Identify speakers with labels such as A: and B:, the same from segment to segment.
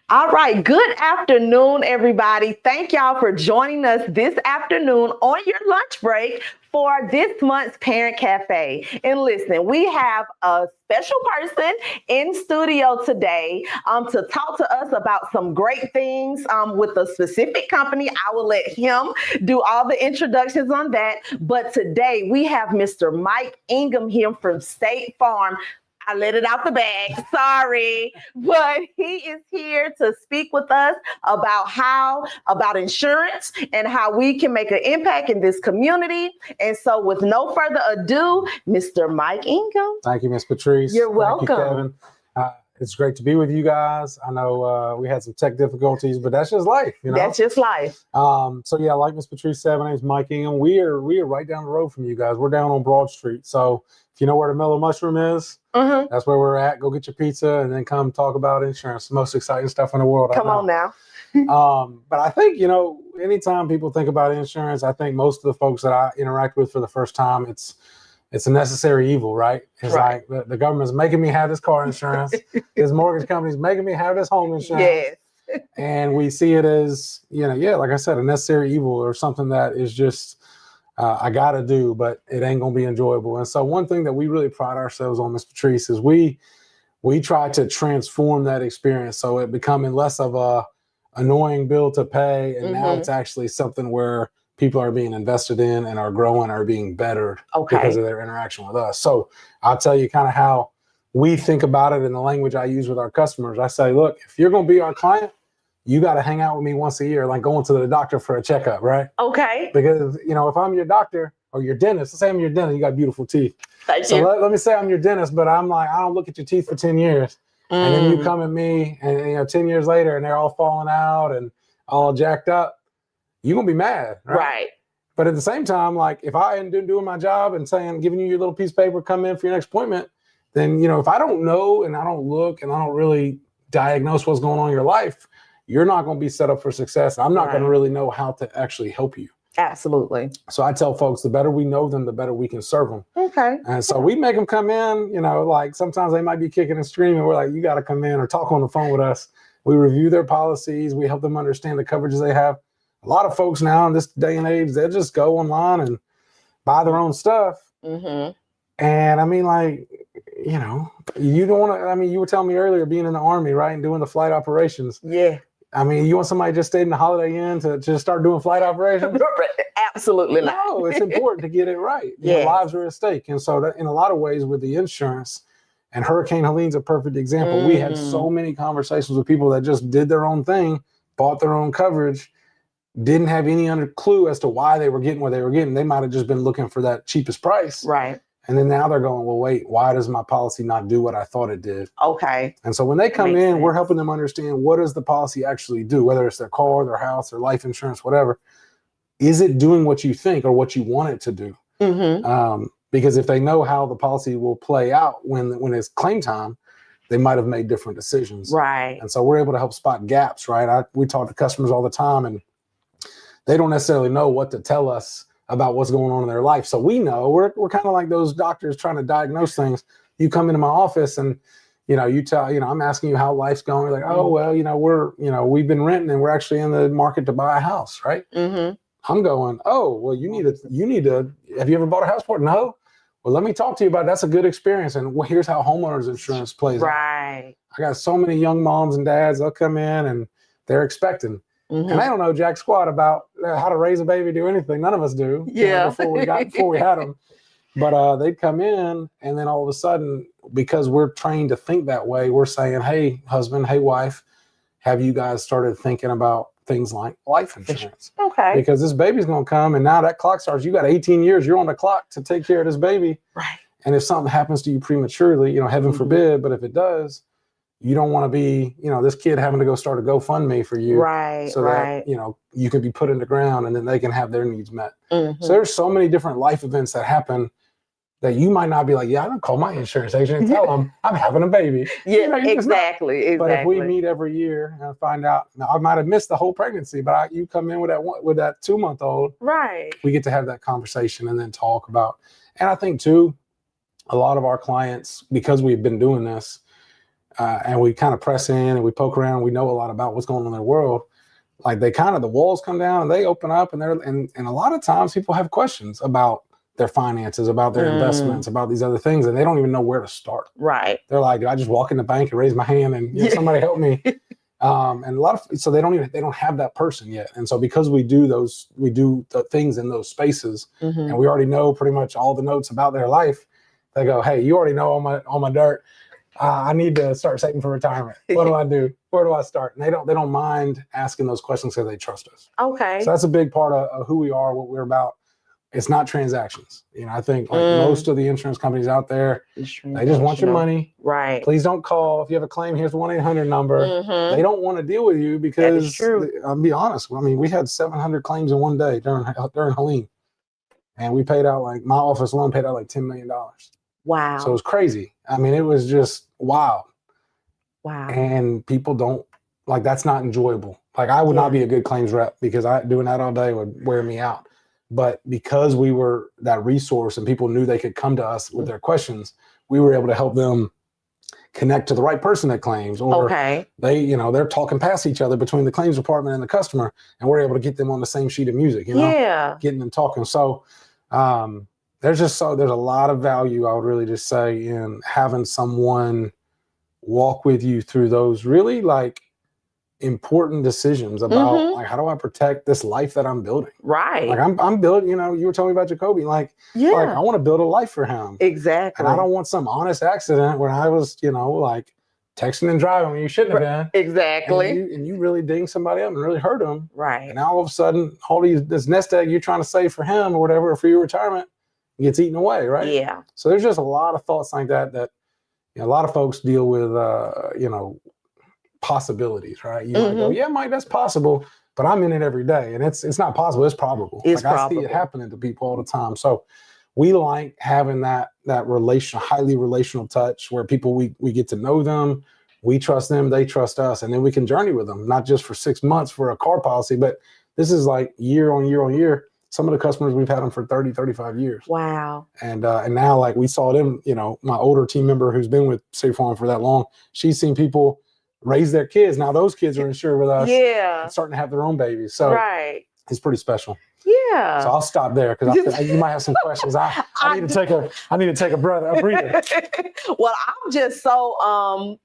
A: All right. Good afternoon, everybody. Thank y'all for joining us this afternoon on your lunch break for this month's Parent Cafe. And listen, we have a special person in studio today to talk to us about some great things with a specific company. I will let him do all the introductions on that. But today we have Mr. Mike Ingham here from State Farm. I let it out the bag. Sorry. But he is here to speak with us about insurance and how we can make an impact in this community. And so with no further ado, Mr. Mike Ingham.
B: Thank you, Ms. Patrice.
A: You're welcome.
B: Thank you, Kevin. It's great to be with you guys. I know we had some tech difficulties, but that's just life, you know?
A: That's just life.
B: So yeah, like Ms. Patrice said, my name's Mike Ingham. We are right down the road from you guys. We're down on Broad Street. So if you know where the Mellow Mushroom is, that's where we're at. Go get your pizza and then come talk about insurance. The most exciting stuff in the world.
A: Come on now.
B: But I think, anytime people think about insurance, I think most of the folks that I interact with for the first time, it's a necessary evil, right? It's
A: right.
B: Like the government's making me have this car insurance. This mortgage company's making me have this home insurance.
A: Yes.
B: And we see it as, like I said, a necessary evil or something that is just, I got to do, but it ain't going to be enjoyable. And so one thing that we really pride ourselves on, Ms. Patrice, is we try to transform that experience so it becoming less of a annoying bill to pay. And now it's actually something where people are being invested in and are growing, are being bettered because of their interaction with us. So I'll tell you kind of how we think about it in the language I use with our customers. I say, look, if you're going to be our client, you got to hang out with me once a year, like going to the doctor for a checkup, right?
A: Okay.
B: Because, if I'm your doctor or your dentist, let's say I'm your dentist, you got beautiful teeth.
A: Thank
B: so
A: you.
B: Let me say I'm your dentist, but I'm like, I don't look at your teeth for 10 years. And then you come at me and, 10 years later and they're all falling out and all jacked up. You're going to be mad,
A: Right.
B: But at the same time, like if I ain't doing my job and saying, giving you your little piece of paper, come in for your next appointment, then, if I don't know and I don't look and I don't really diagnose what's going on in your life, you're not going to be set up for success. I'm not going to really know how to actually help you.
A: Absolutely.
B: So I tell folks, the better we know them, the better we can serve them.
A: Okay.
B: And so we make them come in, like sometimes they might be kicking and screaming. We're like, you got to come in or talk on the phone with us. We review their policies. We help them understand the coverages they have. A lot of folks now in this day and age, they just go online and buy their own stuff. And I mean, like, you don't want to, you were telling me earlier being in the Army, right? And doing the flight operations.
A: Yeah.
B: I mean, you want somebody just stayed in the Holiday Inn to just start doing flight operations?
A: Absolutely not.
B: No, it's important to get it right. Lives are at stake. And so that, in a lot of ways with the insurance, and Hurricane Helene's a perfect example. We had so many conversations with people that just did their own thing, bought their own coverage, didn't have any other clue as to why they were getting what they were getting. They might have just been looking for that cheapest price.
A: Right.
B: And then now they're going, well, wait, why does my policy not do what I thought it did?
A: Okay.
B: And so when they come in, we're helping them understand what does the policy actually do, whether it's their car, their house, their life insurance, whatever. Is it doing what you think or what you want it to do? Because if they know how the policy will play out when it's claim time, they might have made different decisions.
A: Right.
B: And so we're able to help spot gaps, right? We talk to customers all the time and they don't necessarily know what to tell us about what's going on in their life. So we know we're kind of like those doctors trying to diagnose things. You come into my office and, you tell, I'm asking you how life's going. We're like, oh, well, we've been renting and we're actually in the market to buy a house. Right. I'm going, oh, well, you need to, have you ever bought a house before? No. Well, let me talk to you about it. That's a good experience. And here's how homeowners insurance plays out.
A: Right.
B: I got so many young moms and dads, they'll come in and they're expecting. And they don't know jack squat about how to raise a baby, do anything. None of us do.
A: Yeah.
B: Before we had them. But they'd come in and then all of a sudden, because we're trained to think that way, we're saying, hey, husband, hey, wife, have you guys started thinking about things like life insurance?
A: Okay.
B: Because this baby's going to come and now that clock starts. You got 18 years. You're on the clock to take care of this baby.
A: Right.
B: And if something happens to you prematurely, heaven forbid, but if it does, you don't want to be, this kid having to go start a GoFundMe for you.
A: Right.
B: So that, you can be put in the ground and then they can have their needs met. So there's so many different life events that happen that you might not be like, yeah, I don't call my insurance agent and tell them I'm having a baby.
A: Yeah, exactly.
B: But if we meet every year and find out, now I might have missed the whole pregnancy, but you come in with that 2-month-old,
A: right?
B: We get to have that conversation and then talk about. And I think too, a lot of our clients, because we've been doing this, and we kind of press in and we poke around, we know a lot about what's going on in their world. Like the walls come down and they open up, and and a lot of times people have questions about their finances, about their investments, about these other things, and they don't even know where to start.
A: Right.
B: They're like, do I just walk in the bank and raise my hand and somebody help me? And so they don't have that person yet. And so because we do the things in those spaces, and we already know pretty much all the notes about their life, they go, hey, you already know all my dirt. I need to start saving for retirement. What do I do? Where do I start? And they don't mind asking those questions because they trust us.
A: Okay.
B: So that's a big part of who we are, what we're about. It's not transactions. I think most of the insurance companies out there, they just want your money.
A: Right.
B: Please don't call. If you have a claim, here's the 1-800 number. They don't want to deal with you because, I'll be honest, we had 700 claims in one day during Helene. And we paid out, my office alone paid out $10 million.
A: Wow.
B: So it was crazy. It was just wild.
A: Wow.
B: And people don't, that's not enjoyable. I would not be a good claims rep because doing that all day would wear me out. But because we were that resource and people knew they could come to us with their questions, we were able to help them connect to the right person that claims, or they're talking past each other between the claims department and the customer, and we're able to get them on the same sheet of music, getting them talking. So there's a lot of value, I would really just say, in having someone walk with you through those really important decisions about how do I protect this life that I'm building?
A: Right.
B: I'm building, you were telling me about Jacoby, I want to build a life for him.
A: Exactly.
B: And I don't want some honest accident where I was, texting and driving when you shouldn't have been.
A: Exactly.
B: And you really ding somebody up and really hurt them.
A: Right.
B: And now all of a sudden, this nest egg you're trying to save for him or whatever, or for your retirement, gets eaten away, right?
A: Yeah.
B: So there's just a lot of thoughts like that a lot of folks deal with, possibilities, right? You might go, yeah, Mike, that's possible, but I'm in it every day, and it's not possible. It's probable.
A: It's
B: I see it happening to people all the time. So we like having that highly relational touch where people we get to know them, we trust them, they trust us, and then we can journey with them, not just for 6 months for a car policy, but this is year on year on year. Some of the customers, we've had them for 30, 35 years.
A: Wow.
B: And now we saw them, my older team member who's been with State Farm for that long, she's seen people raise their kids. Now those kids are insured with us.
A: Yeah.
B: And starting to have their own babies. So it's pretty special.
A: Yeah.
B: So I'll stop there because you might have some questions. I need to take a breather.
A: Well, I'm just so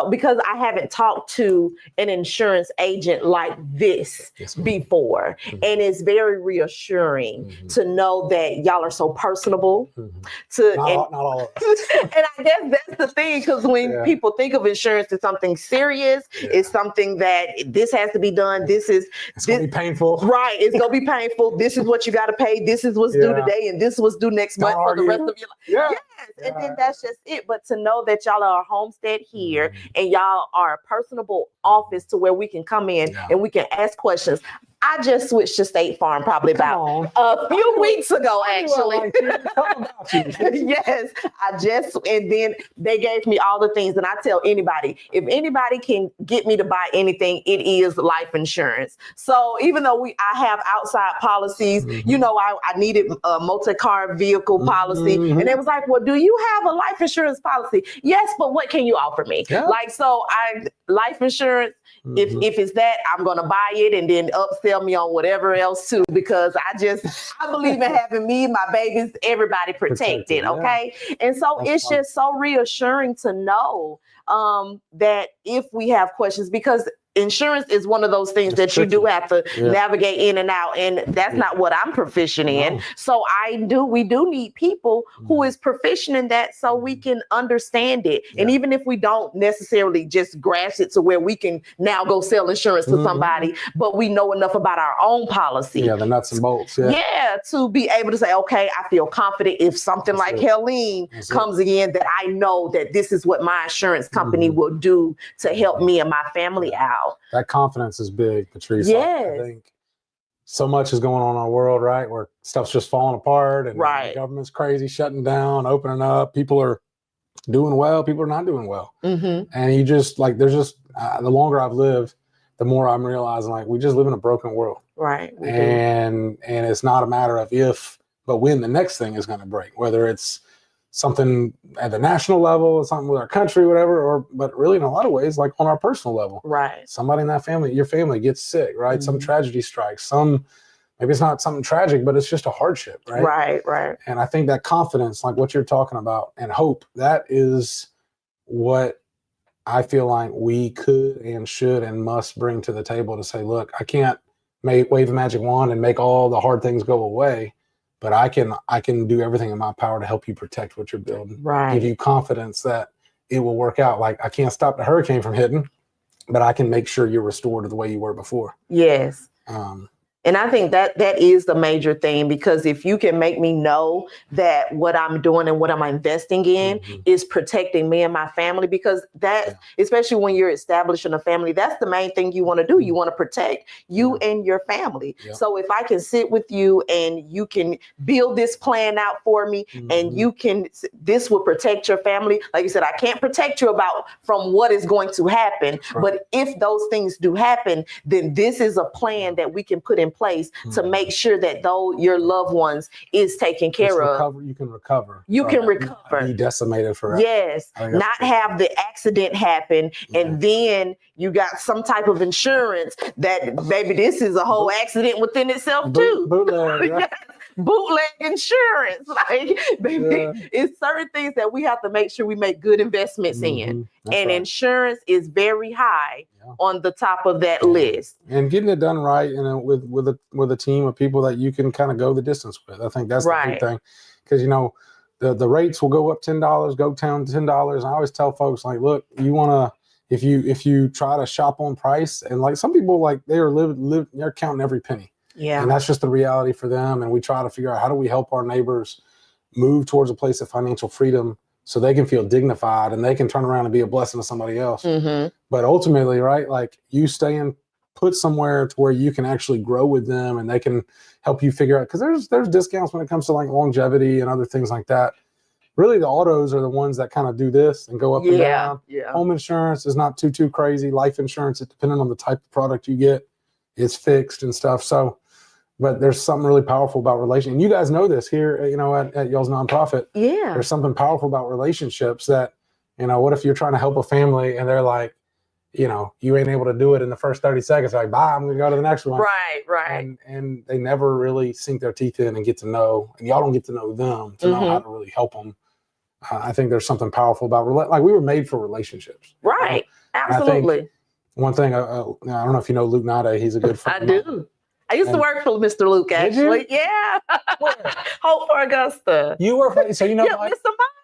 A: because I haven't talked to an insurance agent like this before. And it's very reassuring to know that y'all are so personable.
B: Not all of us.
A: And I guess that's the thing, because when people think of insurance as something serious, it's something that this has to be done. It's going to
B: be painful.
A: Right. It's going to be painful. This is what you got to pay. This is what's due today. And this is what's due next month for the rest of your life.
B: Yeah.
A: Yes. And then that's just it. But to know that y'all are a homestead here and y'all are a personable office to where we can come in and we can ask questions. I just switched to State Farm probably about a few weeks ago, actually. Yes, and then they gave me all the things. And I tell anybody, if anybody can get me to buy anything, it is life insurance. So even though I have outside policies, I needed a multi-car vehicle policy. And it was like, well, do you have a life insurance policy? Yes, but what can you offer me?
B: Yeah.
A: Life insurance, if it's that, I'm going to buy it and then upsell me on whatever else too, because I believe in having me, my babies, everybody protected. Okay. And so it's just so reassuring to know that if we have questions, because insurance is one of those things that you do have to navigate in and out, and that's not what I'm proficient in. So we do need people who is proficient in that so we can understand it. And even if we don't necessarily just grasp it to where we can now go sell insurance to somebody, but we know enough about our own policy.
B: Yeah, the nuts and bolts.
A: To be able to say, okay, I feel confident if something like Helene comes again, that I know that this is what my insurance company will do to help me and my family out.
B: That confidence is big, Patrice.
A: Yes.
B: I think so much is going on in our world, right? Where stuff's just falling apart and the government's crazy, shutting down, opening up. People are doing well. People are not doing well. And you just there's just, the longer I've lived, the more I'm realizing we just live in a broken world.
A: Right.
B: And it's not a matter of if, but when the next thing is going to break, whether it's something at the national level, something with our country, whatever, but really in a lot of ways, like on our personal level.
A: Right.
B: Somebody in that family, your family gets sick, right? Some tragedy strikes, maybe it's not something tragic, but it's just a hardship, right?
A: Right.
B: And I think that confidence, like what you're talking about, and hope, that is what I feel like we could and should and must bring to the table to say, look, I can't wave a magic wand and make all the hard things go away, but I can do everything in my power to help you protect what you're building.
A: Right.
B: Give you confidence that it will work out. Like, I can't stop the hurricane from hitting, but I can make sure you're restored to the way you were before.
A: Yes. And I think that is the major thing, because if you can make me know that what I'm doing and what I'm investing in is protecting me and my family, because especially when you're establishing a family, that's the main thing you want to do. You want to protect you and your family. Yeah. So if I can sit with you and you can build this plan out for me and this will protect your family. Like you said, I can't protect you from what is going to happen, but if those things do happen, then this is a plan that we can put in place to make sure that though your loved ones is taken care of.
B: You can recover.
A: You can recover.
B: Be decimated forever.
A: Yes. Not have the accident happen and then you got some type of insurance that maybe this is a whole accident within itself too.
B: Bootleg, right?
A: Bootleg insurance. Like, baby, it's certain things that we have to make sure we make good investments in. And insurance is very high on the top of that list. And
B: getting it done right, with a team of people that you can kind of go the distance with. I think that's the big thing. Because the rates will go up $10, go down $10. And I always tell folks, like, look, you wanna if you try to shop on price, and like some people, like they're counting every penny. Yeah. And that's just the reality for them. And we try to figure out, how do we help our neighbors move towards a place of financial freedom so they can feel dignified and they can turn around and be a blessing to somebody else. But ultimately, right, like, you staying put somewhere to where you can actually grow with them and they can help you figure out, because there's discounts when it comes to like longevity and other things like that. Really, the autos are the ones that kind of do this and go up and down. Yeah. Home insurance is not too crazy. Life insurance, depending on the type of product you get, is fixed and stuff. So, but there's something really powerful about relationships. And you guys know this here, at y'all's nonprofit. Yeah. There's something powerful about relationships that, what if you're trying to help a family and they're like, you ain't able to do it in the first 30 seconds. They're like, bye, I'm going to go to the next one. Right. And they never really sink their teeth in and get to know, and y'all don't get to know them to know how to really help them. I think there's something powerful about, like, we were made for relationships. Right. Absolutely. One thing, I don't know if you know Luke Nade. He's a good friend.
A: I do. I used to work for Mr. Luke, actually. Yeah. Hope for Augusta.
B: You were, so
A: Mr. Mike.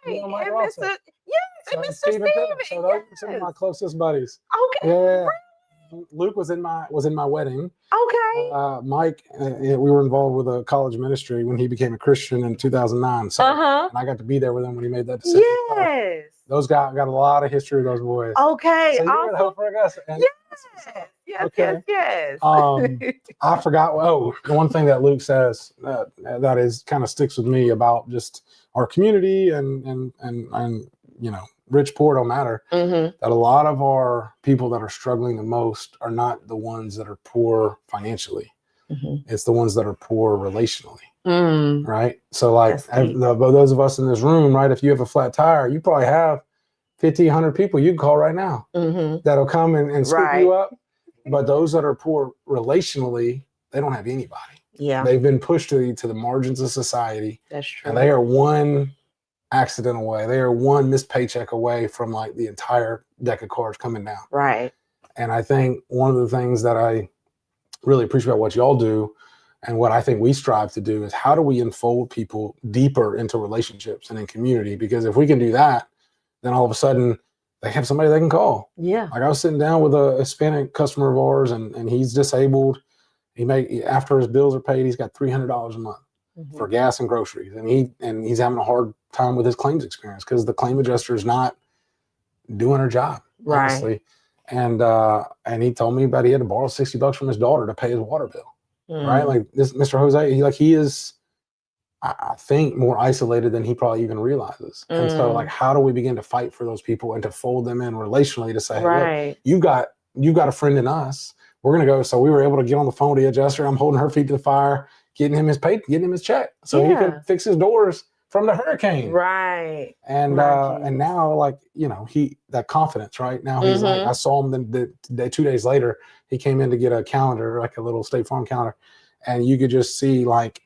A: And Mr. Yes, and Mr. Steven.
B: So those are some of my closest buddies. Okay. Yeah. Luke was in my wedding. Okay. Mike, we were involved with a college ministry when he became a Christian in 2009. So and I got to be there with him when he made that decision. Yes. Those guys got a lot of history of those boys. Okay. So you Hope for Augusta. Yes. I forgot. Oh, the one thing that Luke says that is kind of sticks with me about just our community and rich, poor don't matter. That a lot of our people that are struggling the most are not the ones that are poor financially. It's the ones that are poor relationally. Right. So like those of us in this room, right, if you have a flat tire, you probably have 50, 100 people you can call right now that'll come and scoop you up. But those that are poor relationally, they don't have anybody. Yeah. They've been pushed to the margins of society. That's true. And they are one accident away. They are one missed paycheck away from like the entire deck of cards coming down. Right. And I think one of the things that I really appreciate about what y'all do and what I think we strive to do is, how do we enfold people deeper into relationships and in community? Because if we can do that, then all of a sudden they have somebody they can call. Yeah. Like, I was sitting down with a Hispanic customer of ours and he's disabled. After his bills are paid, he's got $300 a month for gas and groceries. And he's having a hard time with his claims experience because the claim adjuster is not doing her job. Honestly. And he told me about he had to borrow $60 from his daughter to pay his water bill. Right. Like, this Mr. Jose, he is, I think, more isolated than he probably even realizes. And so, like, how do we begin to fight for those people and to fold them in relationally to say, hey, look, you've got a friend in us. We're going to go. So we were able to get on the phone with the adjuster. I'm holding her feet to the fire, getting him his check so he could fix his doors from the hurricane.
A: Right.
B: And
A: Right.
B: and now, like, that confidence, right? Now he's like, I saw him the 2 days later, he came in to get a calendar, like a little State Farm calendar. And you could just see like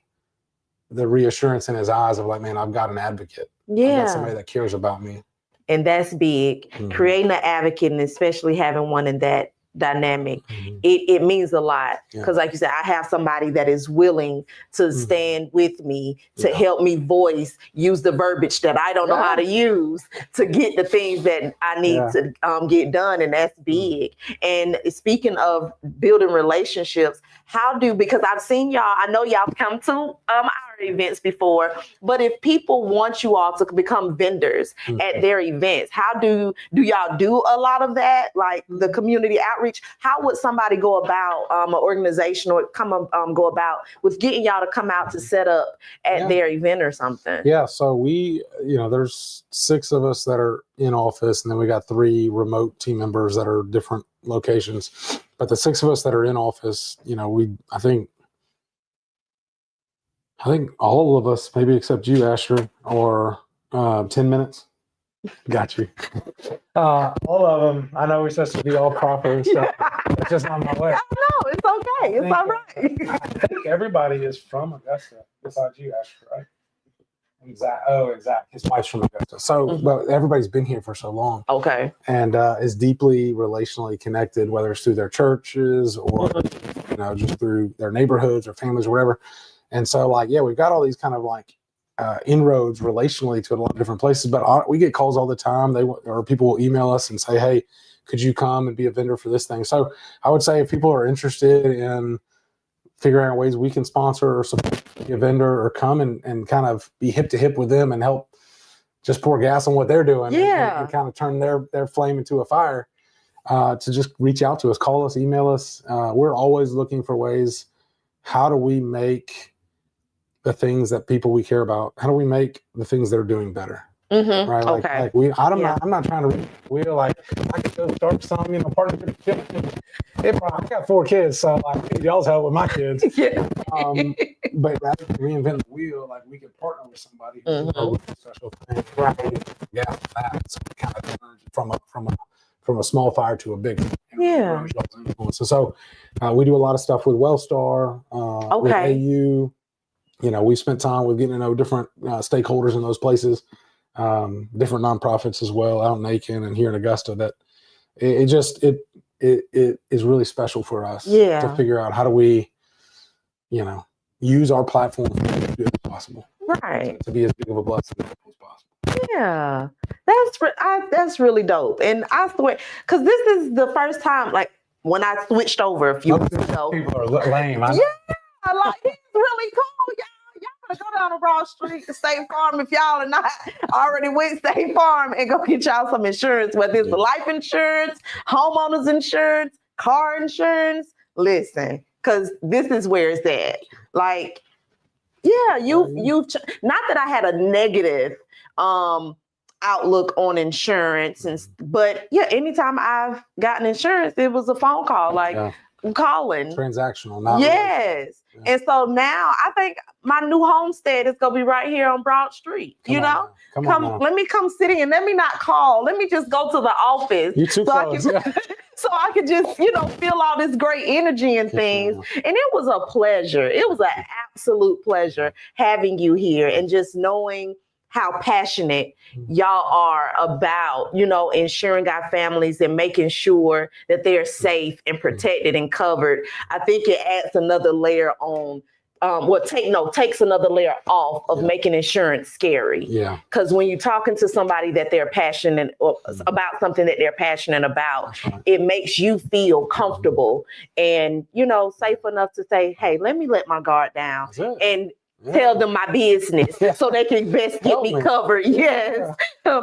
B: the reassurance in his eyes of like, man, I've got an advocate. I've got somebody that cares about me.
A: And that's big. Creating an advocate, and especially having one in that dynamic, it means a lot. Because like you said, I have somebody that is willing to stand with me, to help me use the verbiage that I don't know how to use to get the things that I need to get done. And that's big. And speaking of building relationships, because I've seen y'all, I know y'all come to our events before, but if people want you all to become vendors at their events, how do y'all do a lot of that? Like the community outreach, how would somebody go about an organization or go about with getting y'all to come out to set up at their event or something? Yeah, so we, there's 6 of us that are in office, and then we got 3 remote team members that are different locations. But the 6 of us that are in office, I think all of us, maybe except you, Asher, are 10 minutes. Got you. All of them. I know we're supposed to be all proper and stuff. It's just not my way. No, it's okay. It's all right.
B: I think everybody is from Augusta, besides you, Asher, right? Exactly. His wife's from Augusta. So, but everybody's been here for so long.
A: Okay.
B: And is deeply relationally connected, whether it's through their churches or, just through their neighborhoods or families or whatever. And so, like, we've got all these kind of like inroads relationally to a lot of different places, but we get calls all the time. Or people will email us and say, hey, could you come and be a vendor for this thing? So I would say if people are interested in figuring out ways we can sponsor or support a vendor or come and kind of be hip to hip with them and help just pour gas on what they're doing and kind of turn their flame into a fire, to just reach out to us, call us, email us. We're always looking for ways. How do we make the things that people we care about, how do we make the things that are doing better? Right? I'm not trying to wheel. Like, I could go start some, partnership. I got 4 kids, so I need y'all's help with my kids. But rather than reinvent the wheel, like we could partner with somebody who's a special thing. Right. Yeah, that. So it kind of turns from a small fire to a big one. So we do a lot of stuff with Wellstar, with AU. We spent time with getting to know different stakeholders in those places. Different nonprofits as well out in Aiken and here in Augusta, that it is really special for us to figure out how do we, use our platform as good as possible, right? To be as big of a blessing as possible.
A: Yeah, that's really dope. And I swear, because this is the first time, like when I switched over a few weeks ago.
B: People are lame.
A: Like he's really cool, y'all. Go down to Broad Street to State Farm if y'all are not already with State Farm and go get y'all some insurance, whether it's life insurance, homeowners insurance, car insurance. Listen, because this is where it's at. Like, you not that I had a negative outlook on insurance, but anytime I've gotten insurance, it was a phone call, like calling.
B: Transactional, not
A: yes. And so now I think my new homestead is gonna be right here on Broad Street. Come let me come sit in. Let me not call. Let me just go to the office.
B: You too close.
A: So I could just, feel all this great energy and things. And it was a pleasure. It was an absolute pleasure having you here and just knowing how passionate y'all are about, ensuring our families and making sure that they're safe and protected and covered. I think it adds another layer on, takes another layer off of making insurance scary. Yeah. Because when you're talking to somebody that they're passionate about something that they're passionate about, it makes you feel comfortable and, safe enough to say, hey, let me let my guard down and tell them my business so they can best get me covered. Yes.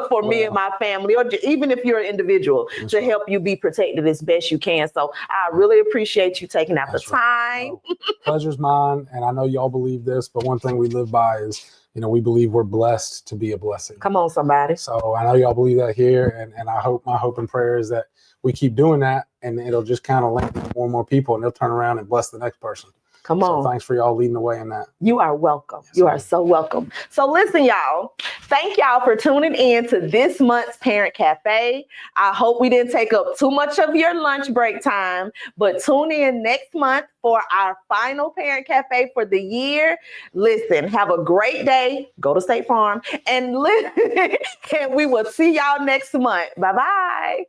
A: For me and my family, or even if you're an individual, to help you be protected as best you can. So I really appreciate you taking out the time.
B: Pleasure's mine. And I know y'all believe this, but one thing we live by is, we believe we're blessed to be a blessing.
A: Come on, somebody.
B: So I know y'all believe that here. And my hope and prayer is that we keep doing that and it'll just kind of link more and more people and they'll turn around and bless the next person.
A: Come
B: So
A: on.
B: thanks for y'all leading the way in that.
A: You are welcome.
B: Yes,
A: You are
B: ma'am.
A: so welcome. So listen, y'all, thank y'all for tuning in to this month's Parent Cafe. I hope we didn't take up too much of your lunch break time, but tune in next month for our final Parent Cafe for the year. Listen, have a great day. Go to State Farm and we will see y'all next month. Bye-bye.